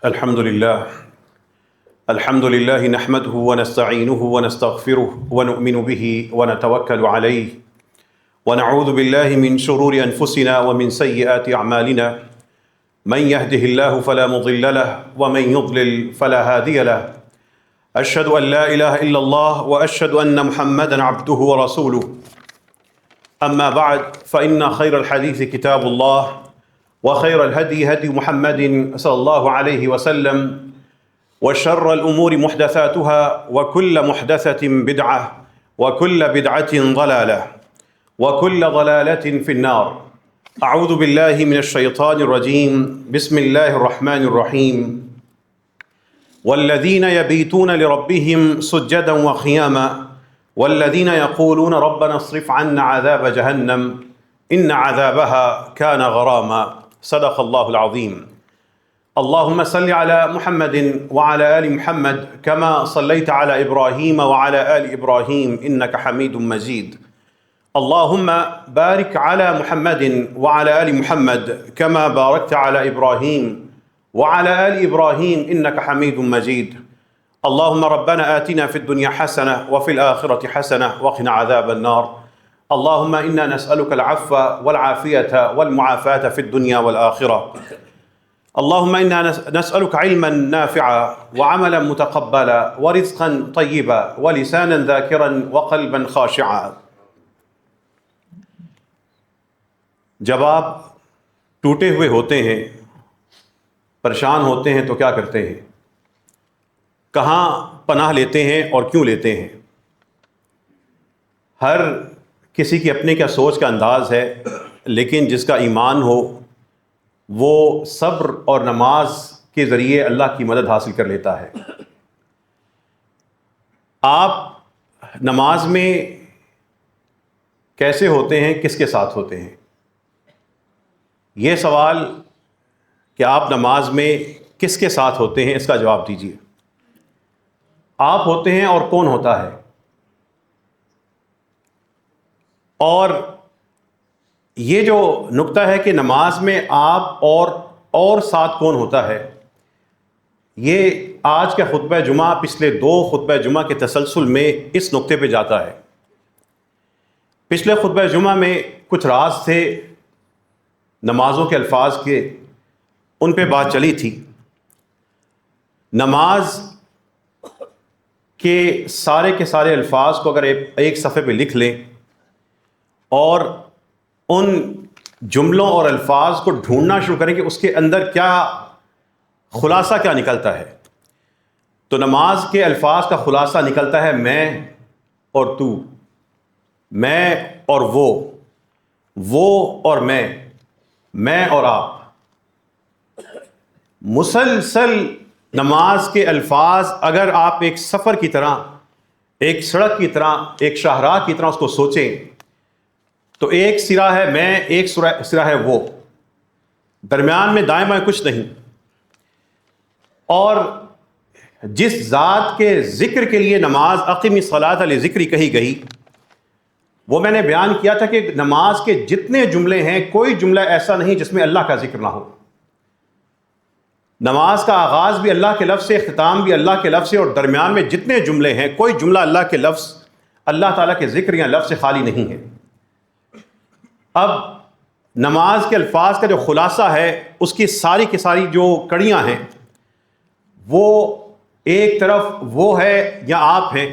الحمد لله نحمده ونستعينه ونستغفره ونؤمن به ونتوكل عليه ونعوذ بالله من شرور أنفسنا ومن سيئات أعمالنا من يهده الله فلا مضل له ومن يضلل فلا هادي له أشهد أن لا إله إلا الله وأشهد أن محمدا عبده ورسوله أما بعد فإن خير الحديث كتاب الله وخير الهدي هدي محمد صلى الله عليه وسلم وشر الأمور محدثاتها وكل محدثة بدعة وكل بدعة ضلالة وكل ضلالة في النار. أعوذ بالله من الشيطان الرجيم. بسم الله الرحمن الرحيم. والذين يبيتون لربهم سجدا وقياما والذين يقولون ربنا اصرف عنا عذاب جهنم إن عذابها كان غراما. صدق الله العظيم. اللهم صل على محمد وعلى آل محمد كما صليت على إبراهيم وعلى آل إبراهيم إنك حميد مجيد. اللهم بارك على محمد وعلى آل محمد كما باركت على إبراهيم وعلى آل إبراهيم إنك حميد مجيد. اللهم ربنا آتنا في الدنيا حسنة وفي الآخرة حسنة وقنا عذاب النار. اللهم إنا نسألك العفو والعافية والمعافاة في الدنيا والآخرة. اللهم إنا نسألك علما نافعا وعملا متقبلا ورزقا طيبا ولسانا ذاكرا وقلبا خاشعا. جب آپ ٹوٹے ہوئے ہوتے ہیں، پریشان ہوتے ہیں تو کیا کرتے ہیں؟ کہاں پناہ لیتے ہیں اور کیوں لیتے ہیں؟ ہر کسی کی اپنے کیا سوچ کا انداز ہے، لیکن جس کا ایمان ہو وہ صبر اور نماز کے ذریعے اللہ کی مدد حاصل کر لیتا ہے۔ آپ نماز میں کیسے ہوتے ہیں، کس کے ساتھ ہوتے ہیں؟ یہ سوال کہ آپ نماز میں کس کے ساتھ ہوتے ہیں، اس کا جواب دیجیے۔ آپ ہوتے ہیں اور کون ہوتا ہے؟ اور یہ جو نقطہ ہے کہ نماز میں آپ اور ساتھ کون ہوتا ہے، یہ آج کا خطبہ جمعہ پچھلے 2 خطبہ جمعہ کے تسلسل میں اس نقطے پہ جاتا ہے۔ پچھلے خطبہ جمعہ میں کچھ راز تھے نمازوں کے الفاظ کے، ان پہ بات چلی تھی۔ نماز کے سارے الفاظ کو اگر ایک صفحے پہ لکھ لیں اور ان جملوں اور الفاظ کو ڈھونڈنا شروع کریں کہ اس کے اندر کیا خلاصہ کیا نکلتا ہے، تو نماز کے الفاظ کا خلاصہ نکلتا ہے میں اور تو، میں اور وہ اور میں اور آپ۔ مسلسل نماز کے الفاظ اگر آپ ایک سفر کی طرح، ایک سڑک کی طرح، ایک شاہراہ کی طرح اس کو سوچیں تو ایک سرا ہے میں، ایک سرا ہے وہ، درمیان میں دائیں بائیں کچھ نہیں۔ اور جس ذات کے ذکر کے لیے نماز اقیم الصلاۃ لذکری کہی گئی، وہ میں نے بیان کیا تھا کہ نماز کے جتنے جملے ہیں کوئی جملہ ایسا نہیں جس میں اللہ کا ذکر نہ ہو۔ نماز کا آغاز بھی اللہ کے لفظ سے، اختتام بھی اللہ کے لفظ سے، اور درمیان میں جتنے جملے ہیں کوئی جملہ اللہ کے لفظ، اللہ تعالیٰ کے ذکر یا لفظ سے خالی نہیں ہے۔ اب نماز کے الفاظ کا جو خلاصہ ہے، اس کی ساری کی ساری جو کڑیاں ہیں، وہ ایک طرف وہ ہے یا آپ ہیں،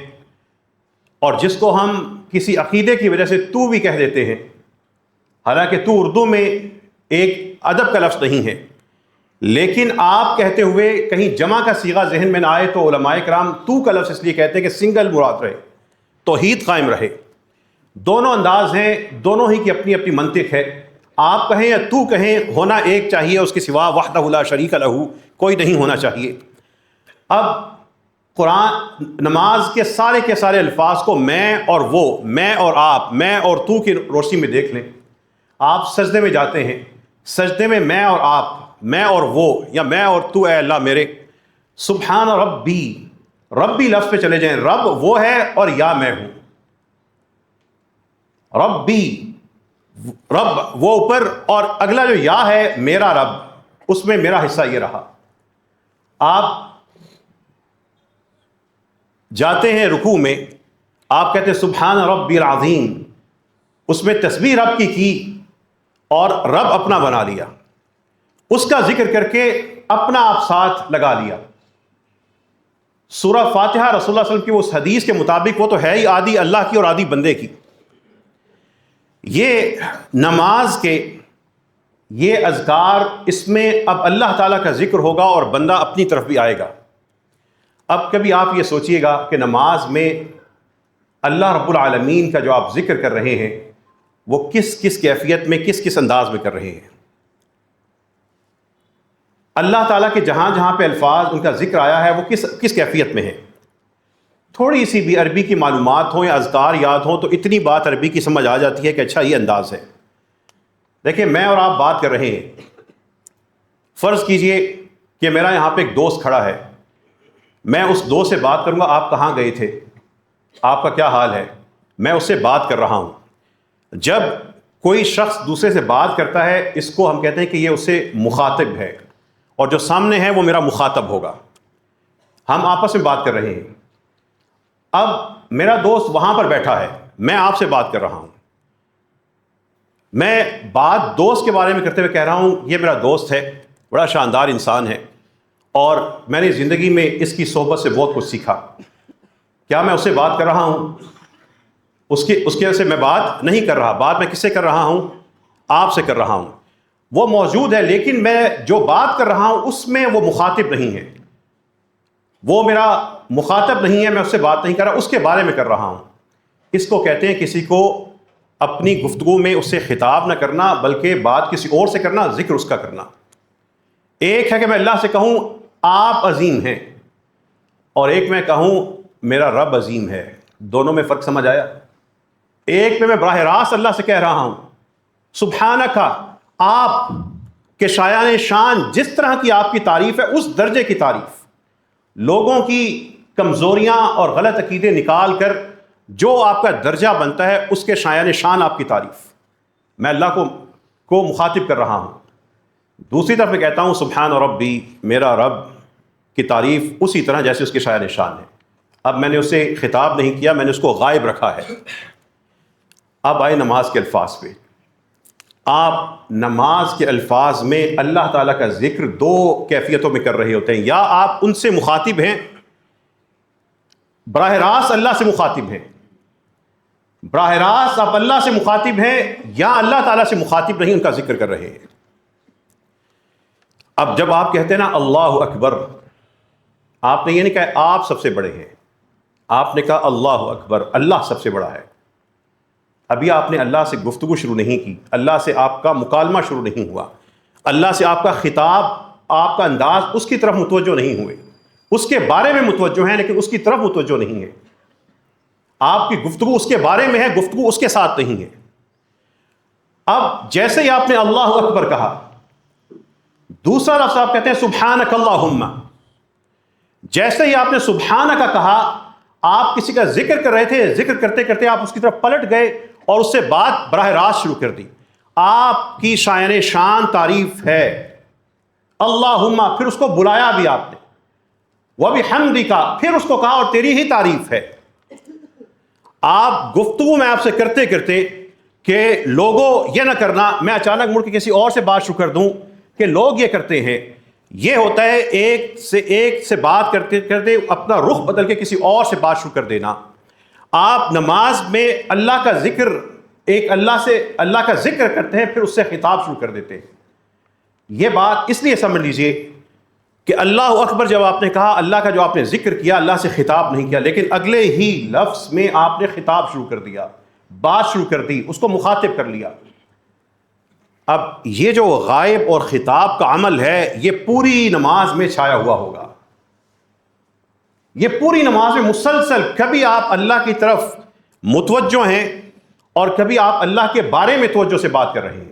اور جس کو ہم کسی عقیدے کی وجہ سے تو بھی کہہ دیتے ہیں، حالانکہ تو اردو میں ایک ادب کا لفظ نہیں ہے، لیکن آپ کہتے ہوئے کہیں جمع کا صیغہ ذہن میں نہ آئے تو علماء کرام تو کا لفظ اس لیے کہتے ہیں کہ سنگل مراد رہے، توحید قائم رہے۔ دونوں انداز ہیں، دونوں ہی کی اپنی اپنی منطق ہے۔ آپ کہیں یا تو کہیں، ہونا ایک چاہیے، اس کے سوا وحدہ لا شریک لہ کوئی نہیں ہونا چاہیے۔ اب قرآن نماز کے سارے الفاظ کو میں اور وہ، میں اور آپ، میں اور تو کی روشنی میں دیکھ لیں۔ آپ سجدے میں جاتے ہیں، سجدے میں میں اور آپ، میں اور وہ، یا میں اور تو اے اللہ میرے، سبحان ربی لفظ پہ چلے جائیں، رب وہ ہے اور یا میں ہوں، رب وہ اوپر، اور اگلا جو یا ہے میرا رب، اس میں میرا حصہ یہ رہا۔ آپ جاتے ہیں رکوع میں، آپ کہتے ہیں سبحان ربی العظیم، اس میں تسبیح رب کی اور رب اپنا بنا لیا، اس کا ذکر کر کے اپنا آپ ساتھ لگا لیا۔ سورہ فاتحہ رسول اللہ صلی اللہ علیہ وسلم کی اس حدیث کے مطابق وہ تو ہے ہی آدھی اللہ کی اور آدھی بندے کی۔ یہ نماز کے یہ اذکار، اس میں اب اللہ تعالیٰ کا ذکر ہوگا اور بندہ اپنی طرف بھی آئے گا۔ اب کبھی آپ یہ سوچئے گا کہ نماز میں اللہ رب العالمین کا جو آپ ذکر کر رہے ہیں وہ کس کس کیفیت میں، کس کس انداز میں کر رہے ہیں۔ اللہ تعالیٰ کے جہاں جہاں پہ الفاظ ان کا ذکر آیا ہے وہ کس کیفیت میں ہے۔ تھوڑی سی بھی عربی کی معلومات ہوں یا اذکار یاد ہوں تو اتنی بات عربی کی سمجھ آ جاتی ہے کہ اچھا یہ انداز ہے۔ دیکھیں، میں اور آپ بات کر رہے ہیں، فرض کیجئے کہ میرا یہاں پہ ایک دوست کھڑا ہے، میں اس دوست سے بات کروں گا، آپ کہاں گئے تھے، آپ کا کیا حال ہے، میں اس سے بات کر رہا ہوں۔ جب کوئی شخص دوسرے سے بات کرتا ہے، اس کو ہم کہتے ہیں کہ یہ اس سے مخاطب ہے، اور جو سامنے ہے وہ میرا مخاطب ہوگا، ہم آپس میں بات کر رہے ہیں۔ اب میرا دوست وہاں پر بیٹھا ہے، میں آپ سے بات کر رہا ہوں، میں بات دوست کے بارے میں کرتے ہوئے کہہ رہا ہوں یہ میرا دوست ہے، بڑا شاندار انسان ہے، اور میں نے زندگی میں اس کی صحبت سے بہت کچھ سیکھا۔ کیا میں اس سے بات کر رہا ہوں؟ اس کے سے میں بات نہیں کر رہا، بات میں کس سے کر رہا ہوں؟ آپ سے کر رہا ہوں۔ وہ موجود ہے، لیکن میں جو بات کر رہا ہوں اس میں وہ مخاطب نہیں ہے، وہ میرا مخاطب نہیں ہے، میں اس سے بات نہیں کر رہا، اس کے بارے میں کر رہا ہوں۔ اس کو کہتے ہیں کسی کو اپنی گفتگو میں اس سے خطاب نہ کرنا، بلکہ بات کسی اور سے کرنا، ذکر اس کا کرنا۔ ایک ہے کہ میں اللہ سے کہوں آپ عظیم ہیں، اور ایک میں کہوں میرا رب عظیم ہے، دونوں میں فرق سمجھ آیا؟ ایک میں براہ راست اللہ سے کہہ رہا ہوں سبحانک، آپ کے شایان شان جس طرح کی آپ کی تعریف ہے اس درجے کی تعریف، لوگوں کی کمزوریاں اور غلط عقیدے نکال کر جو آپ کا درجہ بنتا ہے اس کے شایان شان آپ کی تعریف، میں اللہ کو مخاطب کر رہا ہوں۔ دوسری طرف میں کہتا ہوں سبحان ربی، میرا رب کی تعریف اسی طرح جیسے اس کے شایان شان ہے۔ اب میں نے اسے خطاب نہیں کیا، میں نے اس کو غائب رکھا ہے۔ اب آئے نماز کے الفاظ پہ۔ آپ نماز کے الفاظ میں اللہ تعالیٰ کا ذکر دو کیفیتوں میں کر رہے ہوتے ہیں، یا آپ ان سے مخاطب ہیں، براہ راست اللہ سے مخاطب ہیں، براہ راست آپ اللہ سے مخاطب ہیں، یا اللہ تعالیٰ سے مخاطب نہیں، ان کا ذکر کر رہے ہیں۔ اب جب آپ کہتے ہیں نا اللہ اکبر، آپ نے یہ نہیں کہا آپ سب سے بڑے ہیں، آپ نے کہا اللہ اکبر، اللہ سب سے بڑا ہے۔ ابھی آپ نے اللہ سے گفتگو شروع نہیں کی، اللہ سے آپ کا مکالمہ شروع نہیں ہوا، اللہ سے آپ کا خطاب، آپ کا انداز اس کی طرف متوجہ نہیں ہوئے، اس کے بارے میں متوجہ ہیں لیکن اس کی طرف متوجہ نہیں ہے۔ آپ کی گفتگو اس کے بارے میں ہے، گفتگو اس کے ساتھ نہیں ہے۔ اب جیسے ہی آپ نے اللہ اکبر کہا، دوسرا لفظ آپ کہتے ہیں سبحانک اللہم، جیسے ہی آپ نے سبحانک کہا، آپ کسی کا ذکر کر رہے تھے، ذکر کرتے کرتے آپ اس کی طرف پلٹ گئے اور اس سے بات براہ راست شروع کر دی۔ آپ کی شایان شان تعریف ہے اللہم، پھر اس کو بلایا بھی آپ نے، وبحمدک، پھر اس کو کہا اور تیری ہی تعریف ہے۔ آپ گفتگو میں آپ سے کرتے کرتے کہ لوگوں یہ نہ کرنا، میں اچانک مڑ کے کسی اور سے بات شروع کر دوں کہ لوگ یہ کرتے ہیں، یہ ہوتا ہے ایک سے بات کرتے کرتے اپنا رخ بدل کے کسی اور سے بات شروع کر دینا۔ آپ نماز میں اللہ کا ذکر، اللہ کا ذکر کرتے ہیں، پھر اس سے خطاب شروع کر دیتے ہیں۔ یہ بات اس لیے سمجھ لیجئے کہ اللہ اکبر جب آپ نے کہا، اللہ کا جو آپ نے ذکر کیا، اللہ سے خطاب نہیں کیا، لیکن اگلے ہی لفظ میں آپ نے خطاب شروع کر دیا، بات شروع کر دی، اس کو مخاطب کر لیا۔ اب یہ جو غائب اور خطاب کا عمل ہے یہ پوری نماز میں چھایا ہوا ہوگا، یہ پوری نماز میں مسلسل، کبھی آپ اللہ کی طرف متوجہ ہیں اور کبھی آپ اللہ کے بارے میں توجہ سے بات کر رہے ہیں،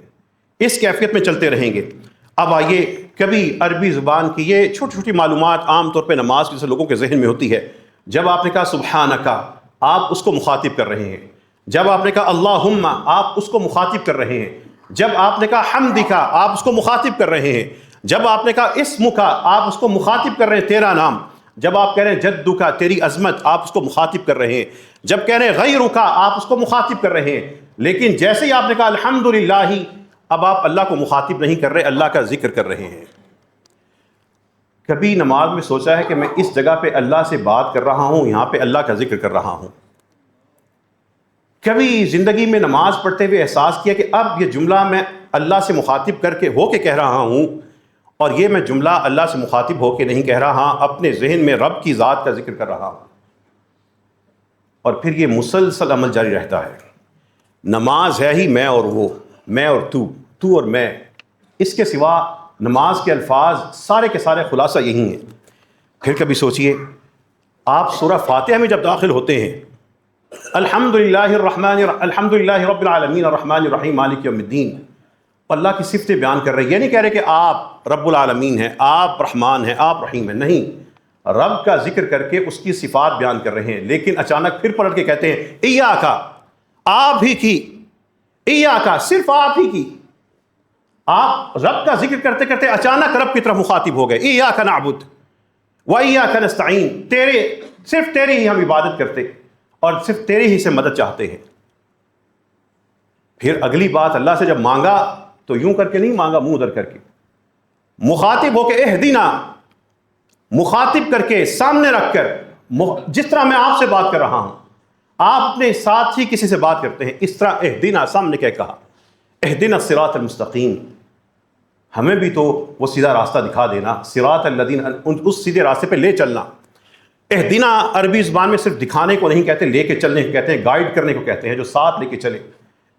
اس کیفیت میں چلتے رہیں گے۔ اب آئیے، کبھی عربی زبان کی یہ چھوٹی چھوٹی معلومات عام طور پہ نماز کے لوگوں کے ذہن میں ہوتی ہے۔ جب آپ نے کہا سبحانک، آپ اس کو مخاطب کر رہے ہیں۔ جب آپ نے کہا اللہم، آپ اس کو مخاطب کر رہے ہیں۔ جب آپ نے کہا حمدک، آپ اس کو مخاطب کر رہے ہیں۔ جب آپ نے کہا اسم کا، آپ اس کو مخاطب کر رہے ہیں تیرا نام. جب آپ کہہ رہے ہیں جد کا تیری عظمت، آپ اس کو مخاطب کر رہے ہیں. جب کہہ رہے ہیں غیر کا، آپ اس کو مخاطب کر رہے ہیں. لیکن جیسے ہی آپ نے کہا الحمدللہ، اب آپ اللہ کو مخاطب نہیں کر رہے، اللہ کا ذکر کر رہے ہیں. کبھی نماز میں سوچا ہے کہ میں اس جگہ پہ اللہ سے بات کر رہا ہوں، یہاں پہ اللہ کا ذکر کر رہا ہوں؟ کبھی زندگی میں نماز پڑھتے ہوئے احساس کیا کہ اب یہ جملہ میں اللہ سے مخاطب کر کے ہو کے کہہ رہا ہوں، اور یہ میں جملہ اللہ سے مخاطب ہو کے نہیں کہہ رہا، ہاں اپنے ذہن میں رب کی ذات کا ذکر کر رہا ہوں. اور پھر یہ مسلسل عمل جاری رہتا ہے. نماز ہے ہی میں اور وہ، میں اور تو اور میں. اس کے سوا نماز کے الفاظ سارے کے سارے خلاصہ یہی ہیں. پھر کبھی سوچئے آپ سورہ فاتحہ میں جب داخل ہوتے ہیں، الحمدللہ رب العالمین الرحمن الرحیم مالک یوم الدین، اللہ کی صفتیں بیان کر رہے ہیں. یہ نہیں کہہ رہے کہ آپ رب العالمین ہیں، آپ رحمان ہیں، آپ رحیم ہیں، نہیں، رب کا ذکر کر کے اس کی صفات بیان کر رہے ہیں. لیکن اچانک پھر پلٹ کے کہتے ہیں ایاکا، آپ ہی کی، ایاکا صرف آپ ہی کی. آپ رب کا ذکر کرتے کرتے اچانک رب کی طرف مخاطب ہو گئے. ایاکا نعبد و ایاکا نستعین، صرف تیرے ہی ہم عبادت کرتے اور صرف تیرے ہی سے مدد چاہتے ہیں. پھر اگلی بات اللہ سے جب مانگا تو یوں کر کے نہیں مانگا، منہ ادھر کر کے، مخاطب ہو کے اہدینا، مخاطب کر کے سامنے رکھ کر، جس طرح میں آپ سے بات کر رہا ہوں آپ اپنے ساتھ ہی کسی سے بات کرتے ہیں، اس طرح اہدینا سامنے کیا کہا، اہدینا الصراط المستقیم، ہمیں بھی تو وہ سیدھا راستہ دکھا دینا، صراط الذین، اس سیدھے راستے پہ لے چلنا. اہدینا عربی زبان میں صرف دکھانے کو نہیں کہتے، لے کے چلنے کو کہتے ہیں، گائیڈ کرنے کو کہتے ہیں، جو ساتھ لے کے چلے.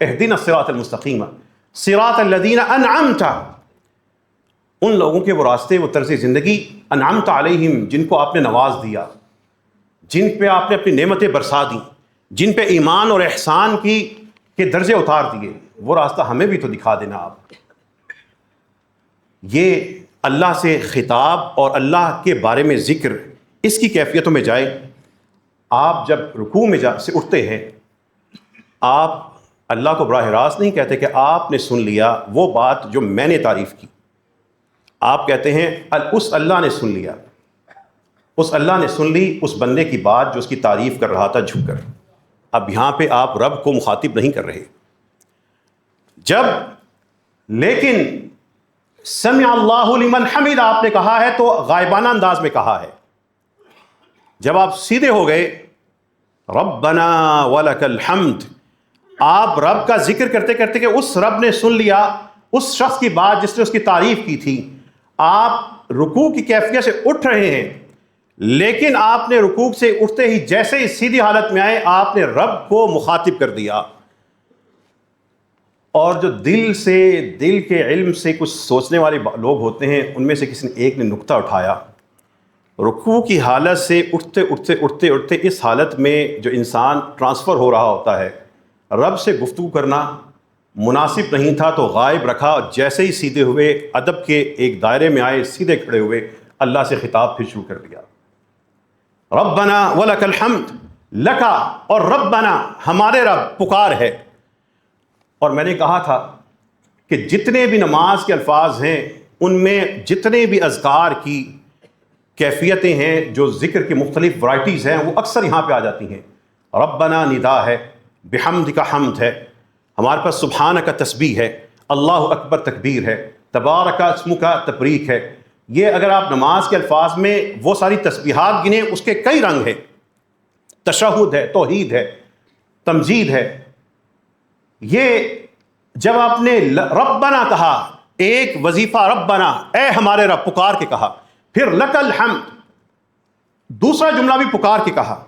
اہدینا الصراط المستقیم صراط الذین انعمت، ان لوگوں کے وہ راستے، وہ طرز زندگی، انعمت علیہم، جن کو آپ نے نواز دیا، جن پہ آپ نے اپنی نعمتیں برسا دیں، جن پہ ایمان اور احسان کے درجے اتار دیے، وہ راستہ ہمیں بھی تو دکھا دینا آپ. یہ اللہ سے خطاب اور اللہ کے بارے میں ذکر، اس کی کیفیتوں میں جائے. آپ جب رکوع میں سے اٹھتے ہیں، آپ اللہ کو براہ راست نہیں کہتے کہ آپ نے سن لیا وہ بات جو میں نے تعریف کی. آپ کہتے ہیں اس اللہ نے سن لیا، اس اللہ نے سن لی اس بندے کی بات جو اس کی تعریف کر رہا تھا جھک کر. اب یہاں پہ آپ رب کو مخاطب نہیں کر رہے. جب لیکن سمع اللہ لمن حمد آپ نے کہا ہے تو غائبانہ انداز میں کہا ہے. جب آپ سیدھے ہو گئے ربنا ولک الحمد، آپ رب کا ذکر کرتے کرتے کہ اس رب نے سن لیا اس شخص کی بات جس نے اس کی تعریف کی تھی. آپ رکوع کی کیفیت سے اٹھ رہے ہیں، لیکن آپ نے رکوع سے اٹھتے ہی جیسے ہی سیدھی حالت میں آئے آپ نے رب کو مخاطب کر دیا. اور جو دل کے علم سے کچھ سوچنے والے لوگ ہوتے ہیں، ان میں سے کسی نے ایک نے نکتہ اٹھایا، رکوع کی حالت سے اٹھتے اس حالت میں جو انسان ٹرانسفر ہو رہا ہوتا ہے، رب سے گفتگو کرنا مناسب نہیں تھا تو غائب رکھا، اور جیسے ہی سیدھے ہوئے ادب کے ایک دائرے میں آئے، سیدھے کھڑے ہوئے، اللہ سے خطاب پھر شروع کر دیا. ربنا ولک الحمد، لکا اور ربنا ہمارے رب پکار ہے. اور میں نے کہا تھا کہ جتنے بھی نماز کے الفاظ ہیں ان میں جتنے بھی اذکار کی کیفیتیں ہیں، جو ذکر کی مختلف ورائٹیز ہیں، وہ اکثر یہاں پہ آ جاتی ہیں. ربنا ندا ہے، بحمد کا حمد ہے، ہمارے پاس سبحانہ کا تسبیح ہے، اللہ اکبر تکبیر ہے، تبارک اسمک کا تبریک ہے. یہ اگر آپ نماز کے الفاظ میں وہ ساری تسبیحات گنیں، اس کے کئی رنگ ہیں. تشہد ہے، توحید ہے، تمجید ہے. یہ جب آپ نے ربنا کہا، ایک وظیفہ ربنا، اے ہمارے رب، پکار کے کہا، پھر لک الحمد دوسرا جملہ بھی پکار کے کہا.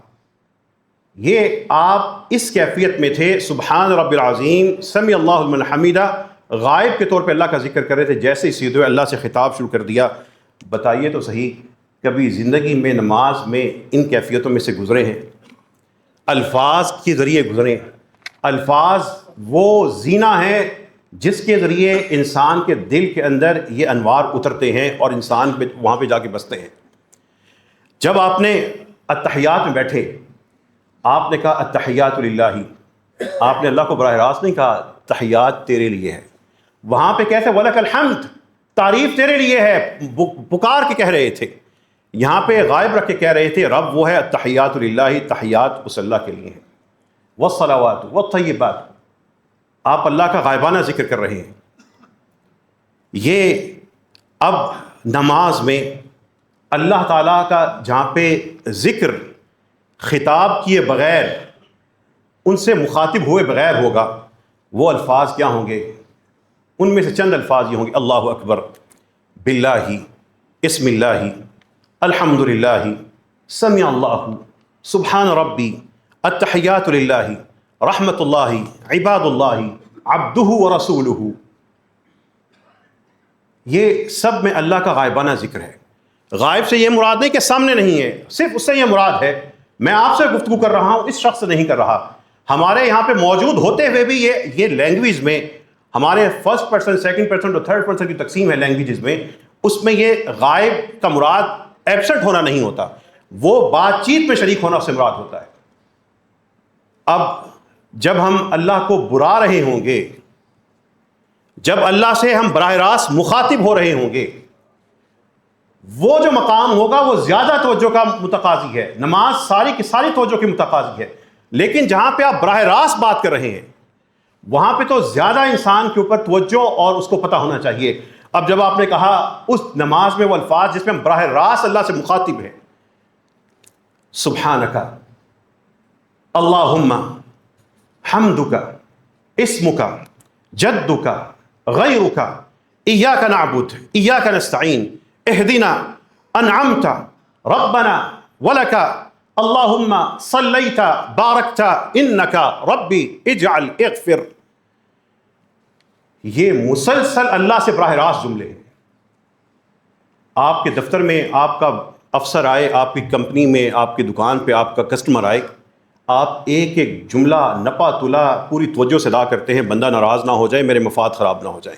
یہ آپ اس کیفیت میں تھے، سبحان رب العظیم، سمع اللہ لمن حمیدہ، غائب کے طور پہ اللہ کا ذکر کر رہے تھے. جیسے ہی سیدھے اللہ سے خطاب شروع کر دیا. بتائیے تو صحیح، کبھی زندگی میں نماز میں ان کیفیتوں میں سے گزرے ہیں؟ الفاظ کے ذریعے گزرے. الفاظ وہ زینہ ہیں جس کے ذریعے انسان کے دل کے اندر یہ انوار اترتے ہیں اور انسان وہاں پہ جا کے بستے ہیں. جب آپ نے التحیات میں بیٹھے، آپ نے کہا التحیات للہ، آپ نے اللہ کو براہ راست نہیں کہا تحیات تیرے لیے ہے. وہاں پہ کہتے ولک الحمد، تعریف تیرے لیے ہے، پکار کے کہہ رہے تھے. یہاں پہ غائب رکھ کے کہہ رہے تھے رب وہ ہے التحیات للہ، تحیات اس اللہ کے لیے ہیں، والصلوات والطیبات. آپ اللہ کا غائبانہ ذکر کر رہے ہیں. یہ اب نماز میں اللہ تعالیٰ کا جہاں پہ ذکر خطاب کیے بغیر، ان سے مخاطب ہوئے بغیر ہوگا، وہ الفاظ کیا ہوں گے؟ ان میں سے چند الفاظ یہ ہوں گے: اللہ اکبر، باللہ، اسم اللہ، الحمد للہ، سمیع اللہ، سبحان ربی، التحیات للہ، رحمت اللہ، عباد اللہ، عبدہ ورسولہ. یہ سب میں اللہ کا غائبانہ ذکر ہے. غائب سے یہ مراد نہیں کہ سامنے نہیں ہے، صرف اس سے یہ مراد ہے میں آپ سے گفتگو کر رہا ہوں، اس شخص سے نہیں کر رہا. ہمارے یہاں پہ موجود ہوتے ہوئے بھی یہ لینگویج میں ہمارے فرسٹ پرسن، سیکنڈ پرسن اور تھرڈ پرسن کی تقسیم ہے لینگویجز میں، اس میں یہ غائب کا مراد ایبسنٹ ہونا نہیں ہوتا، وہ بات چیت میں شریک ہونا اس سے مراد ہوتا ہے. اب جب ہم اللہ کو برا رہے ہوں گے، جب اللہ سے ہم براہ راست مخاطب ہو رہے ہوں گے، وہ جو مقام ہوگا وہ زیادہ توجہ کا متقاضی ہے. نماز ساری کی ساری توجہ کی متقاضی ہے، لیکن جہاں پہ آپ براہ راست بات کر رہے ہیں وہاں پہ تو زیادہ انسان کے اوپر توجہ اور اس کو پتہ ہونا چاہیے. اب جب آپ نے کہا اس نماز میں وہ الفاظ جس میں ہم براہ راست اللہ سے مخاطب ہیں، سبحانک، اللہم، حمدک، اسمک، جدک، غیرک، ایاک نعبد، ایاک نستعین، اہدنا، انعمت، ربنا ولک، اللہم صلیت، بارکت، انک ربی اجعل اغفر. یہ مسلسل اللہ سے براہ راست جملے ہیں. آپ کے دفتر میں آپ کا افسر آئے، آپ کی کمپنی میں، آپ کی دکان پہ آپ کا کسٹمر آئے، آپ ایک ایک جملہ نپا تلا پوری توجہ سے ادا کرتے ہیں، بندہ ناراض نہ ہو جائے، میرے مفاد خراب نہ ہو جائے.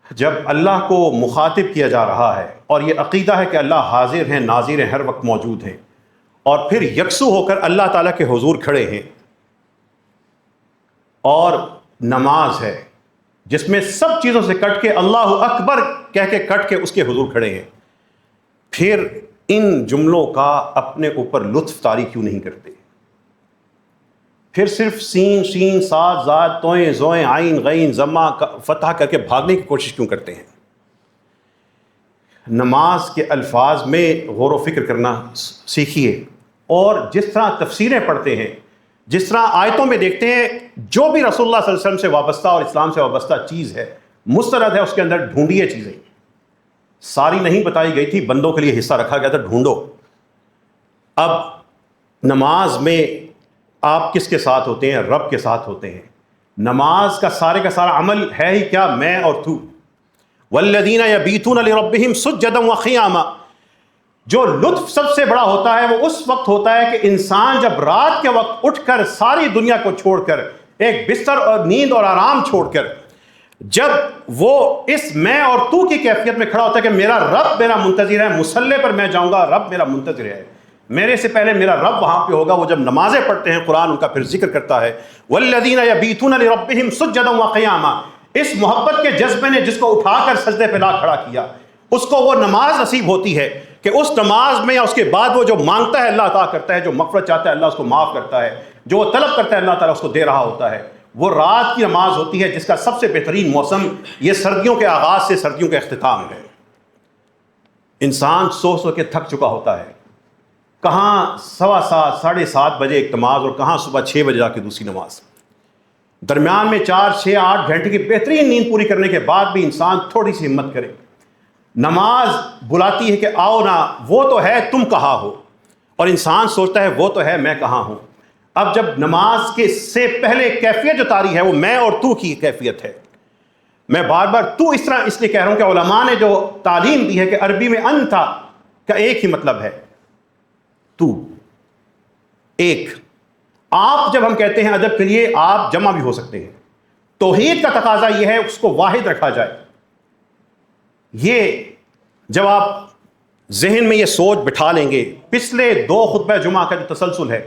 جب اللہ کو مخاطب کیا جا رہا ہے اور یہ عقیدہ ہے کہ اللہ حاضر ہیں، ناظر ہیں، ہر وقت موجود ہیں، اور پھر یکسو ہو کر اللہ تعالیٰ کے حضور کھڑے ہیں، اور نماز ہے جس میں سب چیزوں سے کٹ کے اللہ اکبر کہہ کے کٹ کے اس کے حضور کھڑے ہیں، پھر ان جملوں کا اپنے اوپر لطف طاری کیوں نہیں کرتے؟ پھر صرف سین، شین، صاد، زاد، توئیں، زوئیں، عین، غین، ضمہ فتح کر کے بھاگنے کی کوشش کیوں کرتے ہیں؟ نماز کے الفاظ میں غور و فکر کرنا سیکھیے، اور جس طرح تفسیریں پڑھتے ہیں، جس طرح آیتوں میں دیکھتے ہیں، جو بھی رسول اللہ صلی اللہ علیہ وسلم سے وابستہ اور اسلام سے وابستہ چیز ہے، مستند ہے، اس کے اندر ڈھونڈیے چیزیں. ساری نہیں بتائی گئی تھی، بندوں کے لیے حصہ رکھا گیا تھا، ڈھونڈو. اب نماز میں آپ کس کے ساتھ ہوتے ہیں؟ رب کے ساتھ ہوتے ہیں. نماز کا سارا عمل ہے ہی کیا؟ میں اور تو. والذین یبیتون لربہم سجدا وقیاما. جو لطف سب سے بڑا ہوتا ہے وہ اس وقت ہوتا ہے کہ انسان جب رات کے وقت اٹھ کر ساری دنیا کو چھوڑ کر، ایک بستر اور نیند اور آرام چھوڑ کر، جب وہ اس میں اور تو کی کیفیت میں کھڑا ہوتا ہے کہ میرا رب میرا منتظر ہے، مصلی پر میں جاؤں گا، رب میرا منتظر ہے، میرے سے پہلے میرا رب وہاں پہ ہوگا. وہ جب نمازیں پڑھتے ہیں، قرآن ان کا پھر ذکر کرتا ہے، والذین یبیتون لربہم سجدا وقیاما. اس محبت کے جذبے نے جس کو اٹھا کر سجدے پہ لا کھڑا کیا، اس کو وہ نماز نصیب ہوتی ہے کہ اس نماز میں یا اس کے بعد وہ جو مانگتا ہے اللہ عطا کرتا ہے، جو مغفرت چاہتا ہے اللہ اس کو معاف کرتا ہے، جو وہ طلب کرتا ہے اللہ تعالیٰ اس کو دے رہا ہوتا ہے. وہ رات کی نماز ہوتی ہے جس کا سب سے بہترین موسم یہ سردیوں کے آغاز سے سردیوں کا اختتام ہے. انسان سو کے تھک چکا ہوتا ہے، کہاں 7:15 7:30 بجے ایک نماز اور کہاں صبح 6 بجے جا کے دوسری نماز. درمیان میں 4 6 8 گھنٹے کی بہترین نیند پوری کرنے کے بعد بھی انسان تھوڑی سی ہمت کرے. نماز بلاتی ہے کہ آؤ نا، وہ تو ہے تم کہاں ہو، اور انسان سوچتا ہے وہ تو ہے میں کہاں ہوں. اب جب نماز کے سے پہلے کیفیت جو طاری ہے وہ میں اور تو کی کیفیت ہے. میں بار بار تو اس طرح اس لیے کہہ رہا ہوں کہ علماء نے جو تعلیم دی ہے کہ عربی میں انتا کا ایک ہی مطلب ہے، تو، ایک. آپ جب ہم کہتے ہیں ادب کے لیے آپ جمع بھی ہو سکتے ہیں. توحید کا تقاضا یہ ہے اس کو واحد رکھا جائے. یہ جب آپ ذہن میں یہ سوچ بٹھا لیں گے، پچھلے 2 خطبہ جمعہ کا جو تسلسل ہے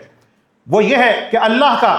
وہ یہ ہے کہ اللہ کا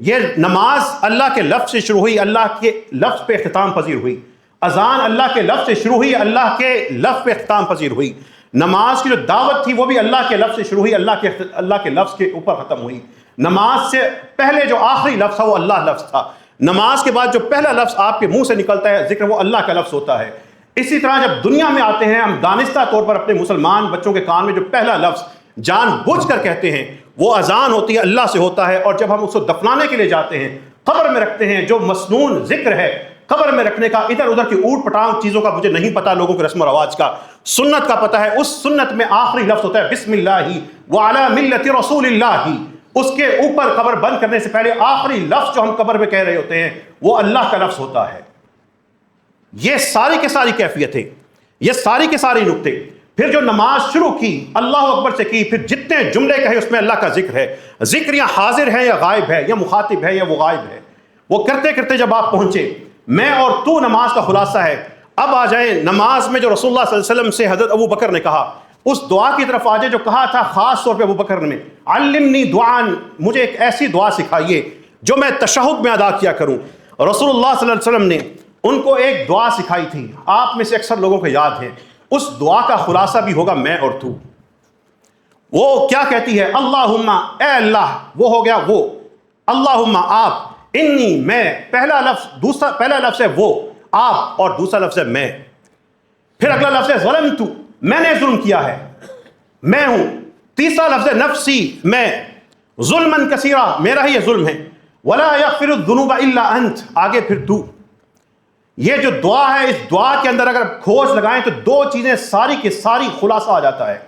یہ نماز اللہ کے لفظ سے شروع ہوئی، اللہ کے لفظ پہ اختتام پذیر ہوئی، اذان اللہ کے لفظ سے شروع ہوئی، اللہ کے لفظ پہ اختتام پذیر ہوئی۔ نماز کی جو دعوت تھی وہ بھی اللہ کے لفظ سے شروع ہوئی، اللہ کے لفظ کے اوپر ختم ہوئی۔ نماز سے پہلے جو آخری لفظ تھا وہ اللہ لفظ تھا، نماز کے بعد جو پہلا لفظ آپ کے منہ سے نکلتا ہے ذکر، وہ اللہ کا لفظ ہوتا ہے۔ اسی طرح جب دنیا میں آتے ہیں ہم دانستہ طور پر اپنے مسلمان بچوں کے کان میں جو پہلا لفظ جان بوجھ کر کہتے ہیں وہ اذان ہوتی ہے، اللہ سے ہوتا ہے۔ اور جب ہم اس کو دفنانے کے لیے جاتے ہیں، قبر میں رکھتے ہیں، جو مسنون ذکر ہے قبر میں رکھنے کا، ادھر ادھر کی اوٹ پٹانگ چیزوں کا مجھے نہیں پتا، لوگوں کے رسم و رواج کا، سنت کا پتہ ہے، اس سنت میں آخری لفظ ہوتا ہے بسم اللہ وعلی ملت رسول اللہ۔ اس کے اوپر قبر بند کرنے سے پہلے آخری لفظ جو ہم قبر میں کہہ رہے ہوتے ہیں وہ اللہ کا لفظ ہوتا ہے۔ یہ ساری کی ساری کیفیتیں، یہ ساری کے ساری نقطے۔ پھر جو نماز شروع کی اللہ اکبر سے کی، پھر جتنے جملے کہے اس میں اللہ کا ذکر ہے۔ ذکر یا حاضر ہے یا غائب ہے، یا مخاطب ہے یا وہ غائب ہے، وہ کرتے کرتے جب آپ پہنچے میں اور تو نماز کا خلاصہ ہے۔ اب آ جائیں نماز میں جو رسول اللہ صلی اللہ علیہ وسلم سے حضرت ابو بکر نے کہا، اس دعا کی طرف آ جائے جو کہا تھا خاص طور پہ ابو بکر نے، علمنی دعان، مجھے ایک ایسی دعا سکھائیے جو میں تشہد میں ادا کیا کروں۔ رسول اللہ صلی اللہ علیہ وسلم نے ان کو ایک دعا سکھائی تھی، آپ میں سے اکثر لوگوں کو یاد ہے، اس دعا کا خلاصہ بھی ہوگا میں اور تو۔ وہ کیا کہتی ہے؟ اللہم، اے اللہ، وہ ہو گیا وہ، اللہم آپ، انی میں، پہلا لفظ ہے وہ آپ، اور دوسرا لفظ ہے میں۔ پھر اگلا لفظ ہے ظلمت، میں نے ظلم کیا ہے، میں ہوں۔ تیسرا لفظ ہے نفسی، میں، ظلمن کثیرا، میرا ہی یہ ظلم ہے، ولا یغفر الذنوب الا انت، آگے پھر تو۔ یہ جو دعا ہے، اس دعا کے اندر اگر کھوج لگائیں تو دو چیزیں ساری کی ساری خلاصہ آ جاتا ہے۔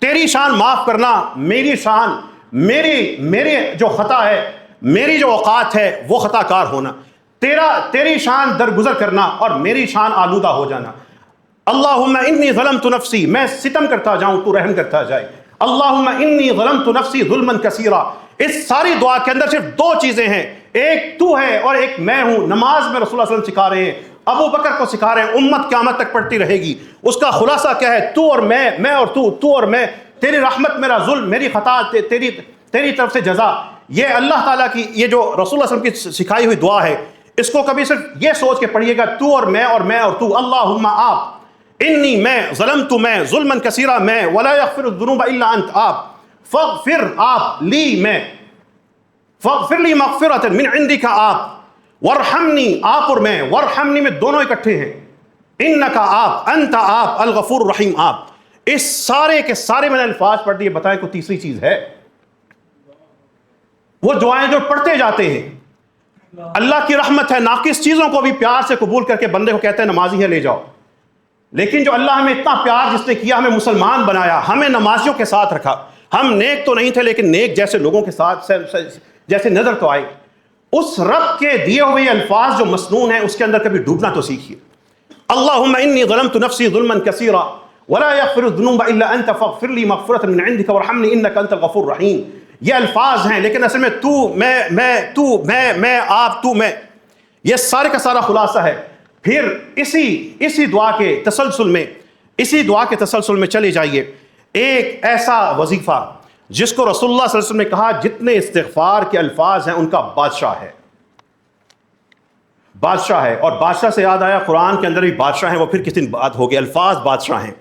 تیری شان معاف کرنا، میری شان، میری جو خطا ہے، میری جو اوقات ہے وہ خطا کار ہونا، تیری شان درگزر کرنا اور میری شان آلودہ ہو جانا۔ اللہم انی ظلمت نفسی، میں ستم کرتا جاؤں تو رحم کرتا جائے۔ اللہم انی ظلمت نفسی ظلما کثیرا۔ اس ساری دعا کے اندر صرف دو چیزیں ہیں، ایک تو ہے اور ایک میں ہوں۔ نماز میں رسول اللہ صلی اللہ علیہ وسلم سکھا رہے ہیں، ابو بکر کو سکھا رہے ہیں، امت قیامت تک پڑھتی رہے گی۔ اس کا خلاصہ کیا ہے؟ تو اور میں اور تو اور میں، تیری رحمت میرا ظلم، میری خطا تیری طرف سے جزا۔ یہ اللہ تعالیٰ کی یہ جو رسول اللہ صلی اللہ علیہ وسلم کی سکھائی ہوئی دعا ہے، اس کو کبھی صرف یہ سوچ کے پڑھیے گا، تو اور میں اور تو۔ اللہم آپ، انی میں، ظلمت میں، ظلما کثیرا میں، ولا یغفر الذنوب الا انت آپ، فاغفر آپ، لی میں، فاغفر لی مغفرۃ من عندک آپ، وارحمنی آپ اور میں، وارحمنی میں دونوں اکٹھے ہیں، انک آپ، انت آپ، الغفور الرحیم آپ۔ اس سارے کے سارے میں نے الفاظ پڑھ دیے، بتائیں کوئی تیسری چیز ہے؟ وہ دعائیں جو پڑھتے جاتے ہیں، اللہ کی رحمت ہے، ناقص چیزوں کو بھی پیار سے قبول کر کے بندے کو کہتے ہیں نمازی ہے لے جاؤ۔ لیکن جو اللہ ہمیں اتنا پیار جس نے کیا، ہمیں مسلمان بنایا، ہمیں نمازیوں کے ساتھ رکھا، ہم نیک تو نہیں تھے لیکن نیک جیسے لوگوں کے ساتھ جیسے نظر تو آئے، اس رب کے دیے ہوئے الفاظ جو مسنون ہیں اس کے اندر کبھی ڈوبنا تو سیکھیے۔ اللہم انی ظلمت نفسی ظلما کثیرا ولا یغفر الذنوب الا انت فاغفر لی مغفرۃ من عندک وارحمنی انک انت الغفور الرحیم۔ یہ الفاظ ہیں لیکن اصل میں میں آپ، تو میں، یہ سارے کا سارا خلاصہ ہے۔ پھر اسی دعا کے تسلسل میں چلے جائیے، ایک ایسا وظیفہ جس کو رسول اللہ صلی اللہ علیہ وسلم نے کہا جتنے استغفار کے الفاظ ہیں ان کا بادشاہ ہے، اور بادشاہ سے یاد آیا قرآن کے اندر بھی بادشاہ ہیں، وہ پھر کس دن بات ہوگی، الفاظ بادشاہ ہیں،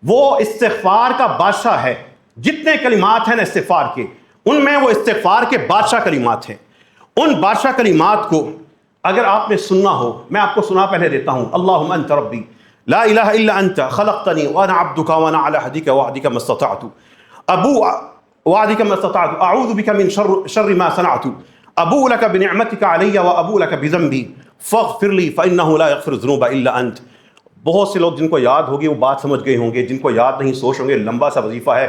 وہ استغفار کا بادشاہ ہے۔ جتنے کلمات ہیں نا استغفار کے، ان میں وہ استغفار کے بادشاہ کلمات ہیں۔ ان بادشاہ کلمات کو اگر آپ نے سننا ہو، میں آپ کو سنا پہلے دیتا ہوں۔ اللہم انت ربی لا الہ الا انت خلقتنی وانا عبدک وانا علی عہدک ووعدک ما استطعت، وعدك ما استطعت، اعوذ بك من شر ما صنعت، ابوء لك بنعمتك علي وابوء لك بذنبي فاغفر لي فانه لا يغفر الذنوب الا انت۔ بہت سے لوگ جن کو یاد ہوگی وہ بات سمجھ گئے ہوں گے، جن کو یاد نہیں سوچ ہوں گے لمبا سا وظیفہ ہے،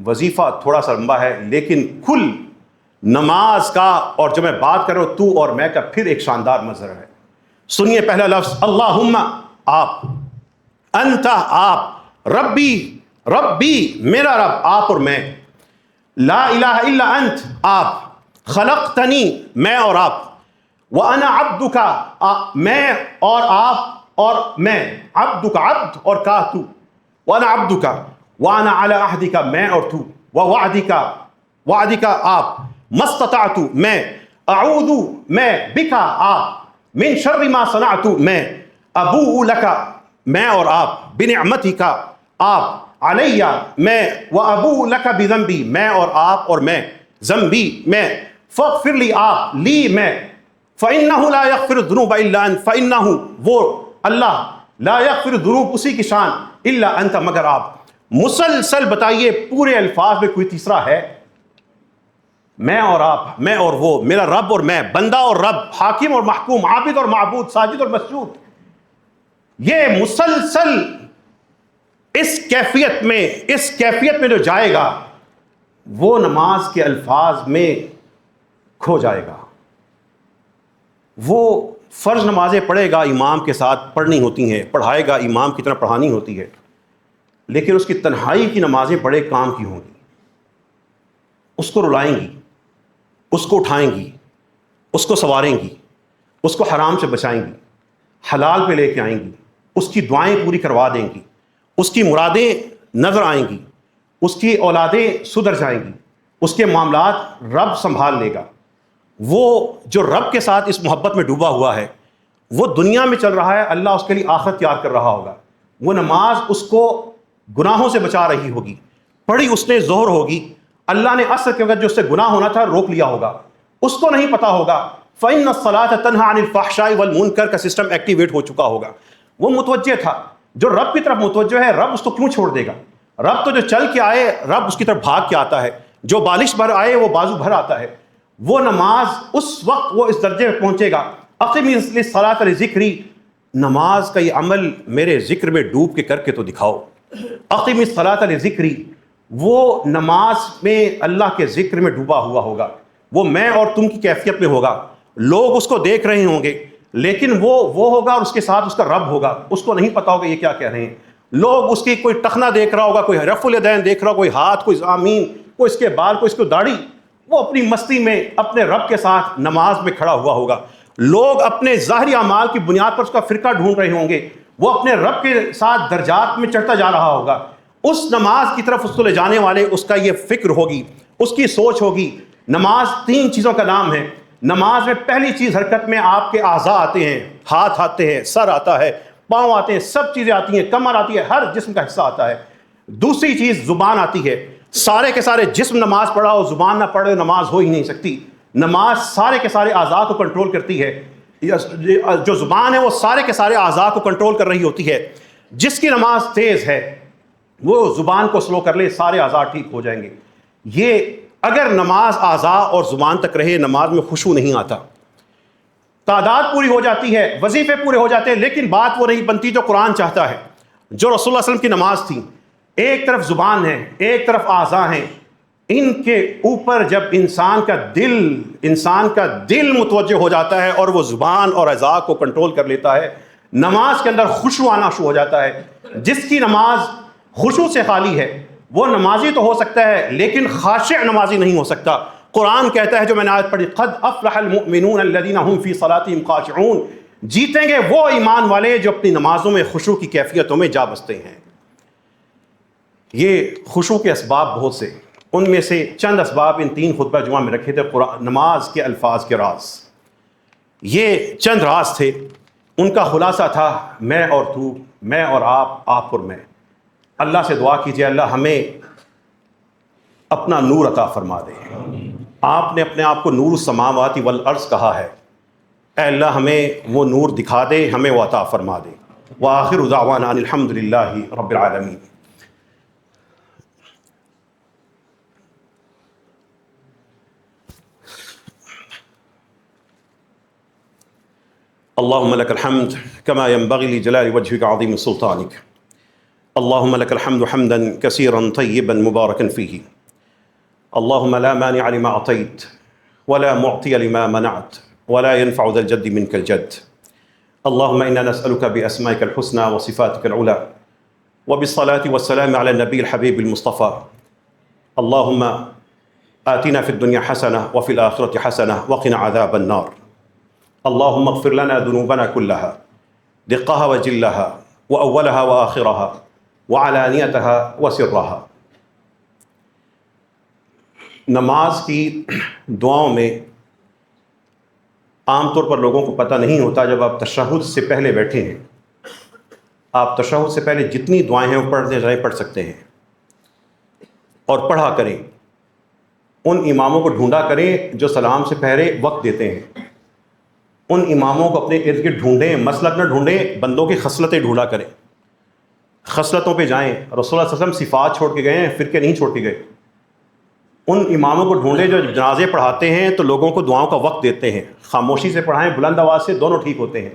وظیفہ تھوڑا سا لمبا ہے لیکن کل نماز کا اور جو میں بات کر رہا ہوں تو اور میں کا پھر ایک شاندار منظر ہے۔ سنیے پہلا لفظ اللہم آپ، انت آپ، ربی میرا رب، آپ اور میں، لا الہ الا انت آپ، خلقتنی میں اور آپ، وانا عبدک میں اور آپ اور میں، عبدک عبد اور کا تو، وانا عبدک وانا علی عہدک میں اور تو، وعدک آپ، ما استطعت میں، اعوذ میں، بک آپ، من شر ما صنعت میں، ابو لکا میں اور آپ، بنعمتی کا آپ، علیہ میں، و ابو لکا بذنبی میں اور آپ اور میں، ذنبی میں، فاغفر لی آپ، لی میں، فإنہ لا یغفر الذنوب الا انت، فإنہ وہ اللہ، لا یغفر الذنوب اسی کی شان، الا انت مگر آپ۔ مسلسل بتائیے پورے الفاظ میں کوئی تیسرا ہے؟ میں اور آپ، میں اور وہ، میرا رب اور میں، بندہ اور رب، حاکم اور محکوم، عابد اور معبود، ساجد اور مسجود، یہ مسلسل اس کیفیت میں جو جائے گا وہ نماز کے الفاظ میں کھو جائے گا۔ وہ فرض نمازیں پڑھے گا، امام کے ساتھ پڑھنی ہوتی ہیں، پڑھائے گا امام کی طرح پڑھانی ہوتی ہے، لیکن اس کی تنہائی کی نمازیں بڑے کام کی ہوں گی، اس کو رلائیں گی، اس کو اٹھائیں گی، اس کو سنواریں گی، اس کو حرام سے بچائیں گی، حلال پہ لے کے آئیں گی، اس کی دعائیں پوری کروا دیں گی، اس کی مرادیں نظر آئیں گی، اس کی اولادیں سدھر جائیں گی، اس کے معاملات رب سنبھال لے گا۔ وہ جو رب کے ساتھ اس محبت میں ڈوبا ہوا ہے، وہ دنیا میں چل رہا ہے، اللہ اس کے لیے آخرت تیار کر رہا ہوگا۔ وہ نماز اس کو گناہوں سے بچا رہی ہوگی، پڑھی اس نے ظہر ہوگی، اللہ نے عصر کے وقت جو اس سے گناہ ہونا تھا روک لیا ہوگا، اس کو نہیں پتا ہوگا، فَإِنَّ الصَّلَاةَ تَنْهَىٰ عَنِ الْفَحْشَاءِ وَالْمُنكَرِ کا سسٹم ایکٹیویٹ ہو چکا ہوگا۔ وہ متوجہ تھا، جو رب کی طرف متوجہ ہے، رب اس کو کیوں چھوڑ دے گا؟ رب تو جو چل کے آئے رب اس کی طرف بھاگ کے آتا ہے، جو بالش بھر آئے وہ بازو بھر آتا ہے۔ وہ نماز اس وقت وہ اس درجے میں پہنچے گا، اقم الصلاۃ لذکری، نماز کا یہ عمل میرے ذکر میں ڈوب کے کر کے تو دکھاؤ، اقم الصلاۃ لذکری، وہ نماز میں اللہ کے ذکر میں ڈوبا ہوا ہوگا، وہ میں اور تم کی کیفیت میں ہوگا، لوگ اس کو دیکھ رہے ہوں گے لیکن وہ ہوگا اور اس کے ساتھ اس کا رب ہوگا، اس کو نہیں پتا ہوگا یہ کیا کہہ رہے ہیں، لوگ اس کی کوئی ٹخنا دیکھ رہا ہوگا، کوئی رفع الیدین دیکھ رہا ہوگا، کوئی ہاتھ، کوئی آمین، کوئی اس کے بال، کوئی اس کو داڑھی، وہ اپنی مستی میں اپنے رب کے ساتھ نماز میں کھڑا ہوا ہوگا، لوگ اپنے ظاہری اعمال کی بنیاد پر اس کا فرقہ ڈھونڈ رہے ہوں گے، وہ اپنے رب کے ساتھ درجات میں چڑھتا جا رہا ہوگا، اس نماز کی طرف اس کو لے جانے والے اس کا یہ فکر ہوگی، اس کی سوچ ہوگی۔ نماز تین چیزوں کا نام ہے۔ نماز میں پہلی چیز حرکت میں آپ کے اعضاء آتے ہیں، ہاتھ آتے ہیں، سر آتا ہے، پاؤں آتے ہیں، سب چیزیں آتی ہیں، کمر آتی ہے، ہر جسم کا حصہ آتا ہے۔ دوسری چیز زبان آتی ہے، سارے کے سارے جسم نماز پڑھا ہو، زبان نہ پڑھے نماز ہو ہی نہیں سکتی۔ نماز سارے کے سارے اعضاء کو کنٹرول کرتی ہے، جو زبان ہے وہ سارے کے سارے اعضاء کو کنٹرول کر رہی ہوتی ہے۔ جس کی نماز تیز ہے وہ زبان کو سلو کر لے، سارے اعضاء ٹھیک ہو جائیں گے۔ یہ اگر نماز اعضاء اور زبان تک رہے، نماز میں خشوع نہیں آتا، تعداد پوری ہو جاتی ہے، وظیفے پورے ہو جاتے ہیں، لیکن بات وہ نہیں بنتی جو قرآن چاہتا ہے۔ جو رسول اللہ صلی اللہ علیہ وسلم کی نماز تھی، ایک طرف زبان ہے، ایک طرف اعضاء ہیں، ان کے اوپر جب انسان کا دل متوجہ ہو جاتا ہے اور وہ زبان اور اعضاء کو کنٹرول کر لیتا ہے، نماز کے اندر خشوع آنا شروع ہو جاتا ہے۔ جس کی نماز خشوع سے خالی ہے وہ نمازی تو ہو سکتا ہے لیکن خاشع نمازی نہیں ہو سکتا۔ قرآن کہتا ہے، جو میں نے آیت پڑھی، قد افلح المؤمنون الذین هم فی صلاتهم خاشعون، جیتیں گے وہ ایمان والے جو اپنی نمازوں میں خشوع کی کیفیتوں میں جا بستے ہیں۔ یہ خشوع کے اسباب بہت سے، ان میں سے چند اسباب ان تین خطبہ جمعہ میں رکھے تھے، نماز کے الفاظ کے راز، یہ چند راز تھے، ان کا خلاصہ تھا میں اور تو، میں اور آپ اور میں۔ اللہ سے دعا کیجئے اللہ ہمیں اپنا نور عطا فرما دے۔ آپ نے اپنے آپ کو نور السماوات والارض کہا ہے، اے اللہ ہمیں وہ نور دکھا دے، ہمیں وہ عطا فرما دے۔ وآخر دعوانا ان الحمد للہ رب العالمین۔ اللهم لك الحمد كما ينبغي لجلال وجهك عظيم سلطانك، اللهم لك الحمد حمدا كثيرا طيبا مباركا فيه، اللهم لا مانع لما أعطيت ولا معطي لما منعت ولا ينفع ذا الجد منك الجد، اللهم إنا نسألك بأسمائك الحسنى وصفاتك العلى وبالصلاة والسلام على النبي الحبيب المصطفى، اللهم آتنا في الدنيا حسنة وفي الآخرة حسنة وقنا عذاب النار، اللهم اغفر لنا ذنوبنا كلها دقها وجلها وأولها وآخرها وعلانيتها وسرها۔ نماز کی دعاؤں میں عام طور پر لوگوں کو پتہ نہیں ہوتا، جب آپ تشہد سے پہلے بیٹھے ہیں آپ تشہد سے پہلے جتنی دعائیں ہیں وہ پڑھتے جائیں، پڑھ سکتے ہیں اور پڑھا کریں۔ ان اماموں کو ڈھونڈا کریں جو سلام سے پہلے وقت دیتے ہیں، ان اماموں کو اپنے ارد گرد ڈھونڈیں، مسلک نہ ڈھونڈیں، بندوں کی خصلتیں ڈھونڈا کریں، خصلتوں پہ جائیں۔ رسول اللہ صلی اللہ علیہ وسلم صفات چھوڑ کے گئے ہیں، فرقے نہیں چھوڑ کے گئے۔ ان اماموں کو ڈھونڈیں جو جنازے پڑھاتے ہیں تو لوگوں کو دعاؤں کا وقت دیتے ہیں، خاموشی سے پڑھائیں، بلند آواز سے، دونوں ٹھیک ہوتے ہیں،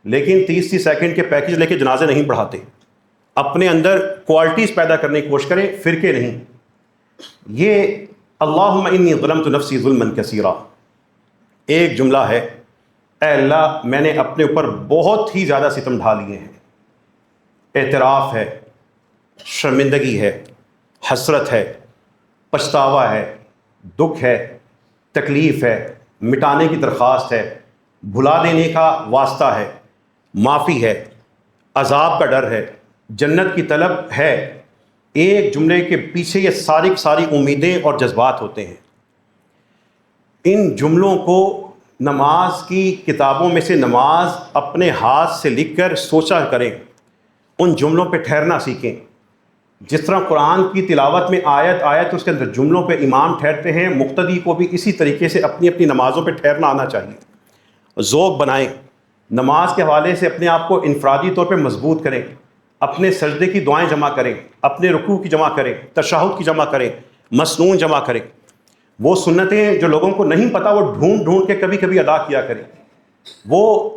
لیکن 30 سیکنڈ کے پیکج لے کے جنازے نہیں پڑھاتے۔ اپنے اندر کوالٹیز پیدا کرنے کی کوشش کریں، فرقے نہیں۔ یہ اللہم انی ظلمت نفسی ظلما کثیرا ایک جملہ ہے، اے اللہ میں نے اپنے اوپر بہت ہی زیادہ ستم ڈھا لیے ہیں۔ اعتراف ہے، شرمندگی ہے، حسرت ہے، پچھتاوا ہے، دکھ ہے، تکلیف ہے، مٹانے کی درخواست ہے، بھلا دینے کا واسطہ ہے، معافی ہے، عذاب کا ڈر ہے، جنت کی طلب ہے۔ ایک جملے کے پیچھے یہ ساری امیدیں اور جذبات ہوتے ہیں۔ ان جملوں کو نماز کی کتابوں میں سے نماز اپنے ہاتھ سے لکھ کر سوچا کریں، ان جملوں پہ ٹھہرنا سیکھیں۔ جس طرح قرآن کی تلاوت میں آیت اس کے اندر جملوں پہ امام ٹھہرتے ہیں، مقتدی کو بھی اسی طریقے سے اپنی اپنی نمازوں پہ ٹھہرنا آنا چاہیے۔ ذوق بنائیں، نماز کے حوالے سے اپنے آپ کو انفرادی طور پہ مضبوط کریں، اپنے سجدے کی دعائیں جمع کریں، اپنے رکوع کی جمع کریں، تشہد کی جمع کریں، مسنون جمع کریں۔ وہ سنتیں جو لوگوں کو نہیں پتہ وہ ڈھونڈ کے کبھی کبھی ادا کیا کریں۔ وہ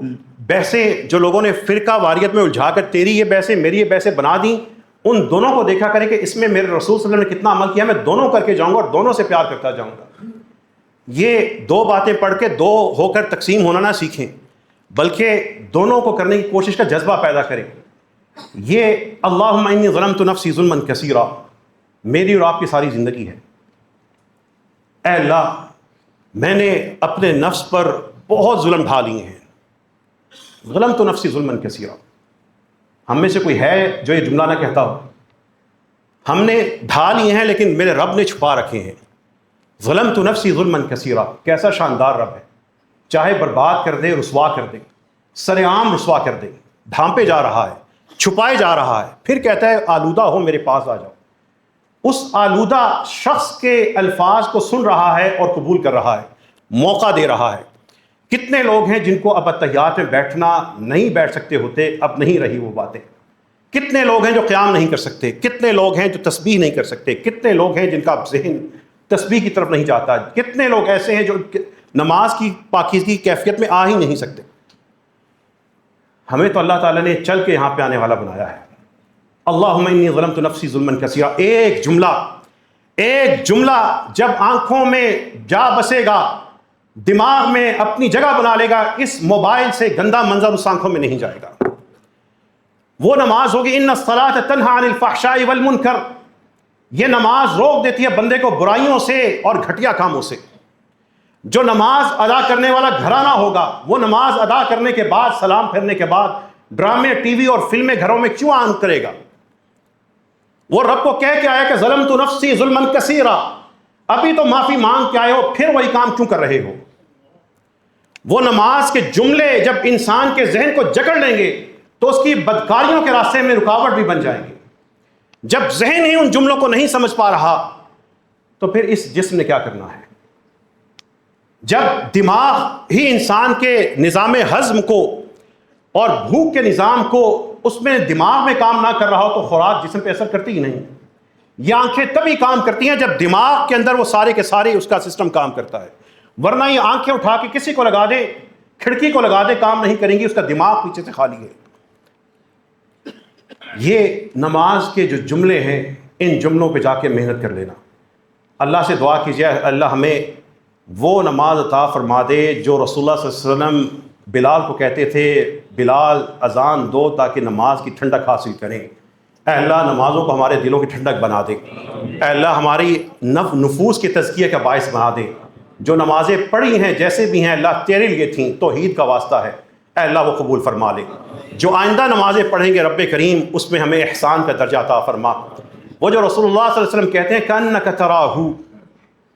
بحثیں جو لوگوں نے فرقہ واریت میں الجھا کر تیری یہ بحثیں میری یہ بحثیں بنا دیں، ان دونوں کو دیکھا کریں کہ اس میں میرے رسول صلی اللہ علیہ وسلم نے کتنا عمل کیا، میں دونوں کر کے جاؤں گا اور دونوں سے پیار کرتا جاؤں گا۔ یہ دو باتیں پڑھ کے دو ہو کر تقسیم ہونا نہ سیکھیں، بلکہ دونوں کو کرنے کی کوشش کا جذبہ پیدا کریں۔ یہ اللہم انی ظلمت نفسی ظلما کثیرا میری اور آپ کی ساری زندگی ہے۔ اے اللہ میں نے اپنے نفس پر بہت ظلم ڈھا لیے ہیں، ظلمت نفسی ظلما کثیرا۔ ہم میں سے کوئی ہے جو یہ جملہ نہ کہتا ہو؟ ہم نے ڈھا لیے ہیں لیکن میرے رب نے چھپا رکھے ہیں۔ ظلمت نفسی ظلما کثیرا، کیسا شاندار رب ہے، چاہے برباد کر دے، رسوا کر دے، سر عام رسوا کر دے، ڈھانپے جا رہا ہے، چھپائے جا رہا ہے، پھر کہتا ہے آلودہ ہو میرے پاس آ جاؤ۔ اس آلودہ شخص کے الفاظ کو سن رہا ہے اور قبول کر رہا ہے، موقع دے رہا ہے۔ کتنے لوگ ہیں جن کو اب اتحیات میں بیٹھنا نہیں بیٹھ سکتے ہوتے، اب نہیں رہی وہ باتیں۔ کتنے لوگ ہیں جو قیام نہیں کر سکتے، کتنے لوگ ہیں جو تسبیح نہیں کر سکتے، کتنے لوگ ہیں جن کا ذہن تسبیح کی طرف نہیں جاتا، کتنے لوگ ایسے ہیں جو نماز کی پاکیزگی کیفیت میں آ ہی نہیں سکتے۔ ہمیں تو اللہ تعالیٰ نے چل کے یہاں پہ آنے والا بنایا ہے۔ اللہم انی ظلمت نفسی ظلما کثیرا، ایک جملہ جب آنکھوں میں جا بسے گا، دماغ میں اپنی جگہ بنا لے گا، اس موبائل سے گندا منظر اس آنکھوں میں نہیں جائے گا۔ وہ نماز ہوگی ان الصلاۃ تنہی عن الفحشاء والمنکر، یہ نماز روک دیتی ہے بندے کو برائیوں سے اور گھٹیا کاموں سے۔ جو نماز ادا کرنے والا گھرانہ ہوگا، وہ نماز ادا کرنے کے بعد، سلام پھیرنے کے بعد ڈرامے، ٹی وی اور فلمیں گھروں میں کیوں عام کرے گا؟ وہ رب کو کہہ کے آیا کہ ظلمت نفسی ظلما کثیرا، ابھی تو معافی مانگ کے آئے ہو، پھر وہی کام کیوں کر رہے ہو؟ وہ نماز کے جملے جب انسان کے ذہن کو جکڑ لیں گے تو اس کی بدکاریوں کے راستے میں رکاوٹ بھی بن جائیں گے۔ جب ذہن ہی ان جملوں کو نہیں سمجھ پا رہا تو پھر اس جسم نے کیا کرنا ہے؟ جب دماغ ہی انسان کے نظام ہضم کو اور بھوک کے نظام کو اس میں دماغ میں کام نہ کر رہا ہو تو خوراک جسم پہ اثر کرتی ہی نہیں۔ یہ آنکھیں تبھی کام کرتی ہیں جب دماغ کے اندر وہ سارے کے سارے اس کا سسٹم کام کرتا ہے، ورنہ یہ آنکھیں اٹھا کے کسی کو لگا دے، کھڑکی کو لگا دے، کام نہیں کریں گی، اس کا دماغ پیچھے سے خالی ہے۔ یہ نماز کے جو جملے ہیں، ان جملوں پہ جا کے محنت کر لینا۔ اللہ سے دعا کیجیے اللہ ہمیں وہ نماز عطا فرما دے جو رسول اللہ صلی اللہ علیہ وسلم بلال کو کہتے تھے، بلال اذان دو تاکہ نماز کی ٹھنڈک حاصل کریں۔ اے اللہ نمازوں کو ہمارے دلوں کی ٹھنڈک بنا دے، اے اللہ ہماری نفوس کے تزکیے کا باعث بنا دے۔ جو نمازیں پڑھی ہیں جیسے بھی ہیں اللہ تیرے لیے تھیں، توحید کا واسطہ ہے، اے اللہ وہ قبول فرما لے۔ جو آئندہ نمازیں پڑھیں گے رب کریم اس میں ہمیں احسان کا درجہ عطا فرما۔ وہ جو رسول اللہ صلی اللہ علیہ وسلم کہتے ہیں کأنک تراہ،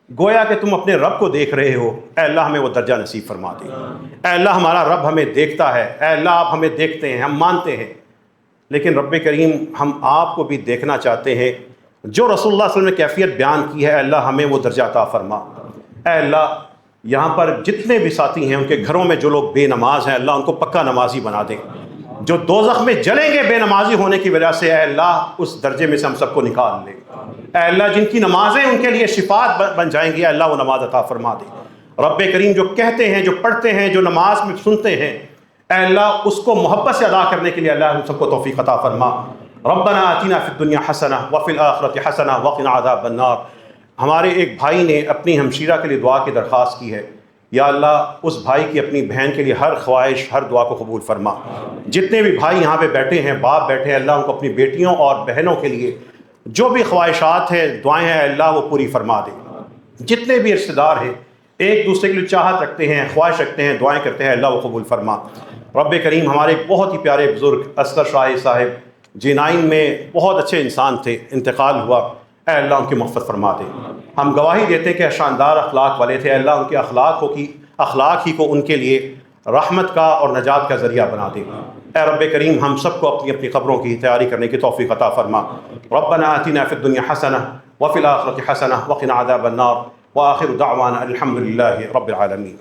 گویا کہ تم اپنے رب کو دیکھ رہے ہو، اے اللہ ہمیں وہ درجہ نصیب فرما دے۔ اے اللہ ہمارا رب ہمیں دیکھتا ہے، اے اللہ آپ ہمیں دیکھتے ہیں، ہم مانتے ہیں، لیکن رب کریم ہم آپ کو بھی دیکھنا چاہتے ہیں۔ جو رسول اللہ صلی اللہ علیہ وسلم نے کیفیت بیان کی ہے، اے اللہ ہمیں وہ درجہ عطا فرما۔ اے اللہ یہاں پر جتنے بھی ساتھی ہیں ان کے گھروں میں جو لوگ بے نماز ہیں، اللہ ان کو پکا نمازی بنا دے۔ جو دوزخ میں جلیں گے بے نمازی ہونے کی وجہ سے، اے اللہ اس درجے میں سے ہم سب کو نکال لے۔ اے اللہ جن کی نمازیں ان کے لیے شفاعت بن جائیں گی، اے اللہ وہ نماز عطا فرما دے۔ رب کریم جو کہتے ہیں، جو پڑھتے ہیں، جو نماز میں سنتے ہیں، اے اللہ اس کو محبت سے ادا کرنے کے لیے اللہ ہم سب کو توفیق عطا فرما۔ ربنا آتنا فی الدنیا حسنہ وفی الآخرۃ حسنہ وقنا عذاب النار۔ ہمارے ایک بھائی نے اپنی ہمشیرہ کے لیے دعا کی درخواست کی ہے، یا اللہ اس بھائی کی اپنی بہن کے لیے ہر خواہش، ہر دعا کو قبول فرما۔ جتنے بھی بھائی یہاں پہ بیٹھے ہیں، باپ بیٹھے ہیں، اللہ ان کو اپنی بیٹیوں اور بہنوں کے لیے جو بھی خواہشات ہیں، دعائیں ہیں، اللہ وہ پوری فرما دے۔ جتنے بھی رشتہ دار ہیں ایک دوسرے کے لیے چاہت رکھتے ہیں، خواہش رکھتے ہیں، دعائیں کرتے ہیں، اللہ وہ قبول فرما۔ رب کریم ہمارے بہت ہی پیارے بزرگ اصغر شاہ صاحب J9 میں بہت اچھے انسان تھے، انتقال ہوا، اے اللہ ان کی مغفرت فرما دے۔ ہم گواہی دیتے ہیں کہ شاندار اخلاق والے تھے، اے اللہ ان کے اخلاق ہی کو ان کے لیے رحمت کا اور نجات کا ذریعہ بنا دے۔ اے رب کریم ہم سب کو اپنی اپنی قبروں کی تیاری کرنے کی توفیق عطا فرما۔ ربنا آتنا فی الدنیا حسنہ وفی الآخرۃ حسنہ وقنا عذاب النار، وآخر دعوانا الحمد للہ رب العالمین۔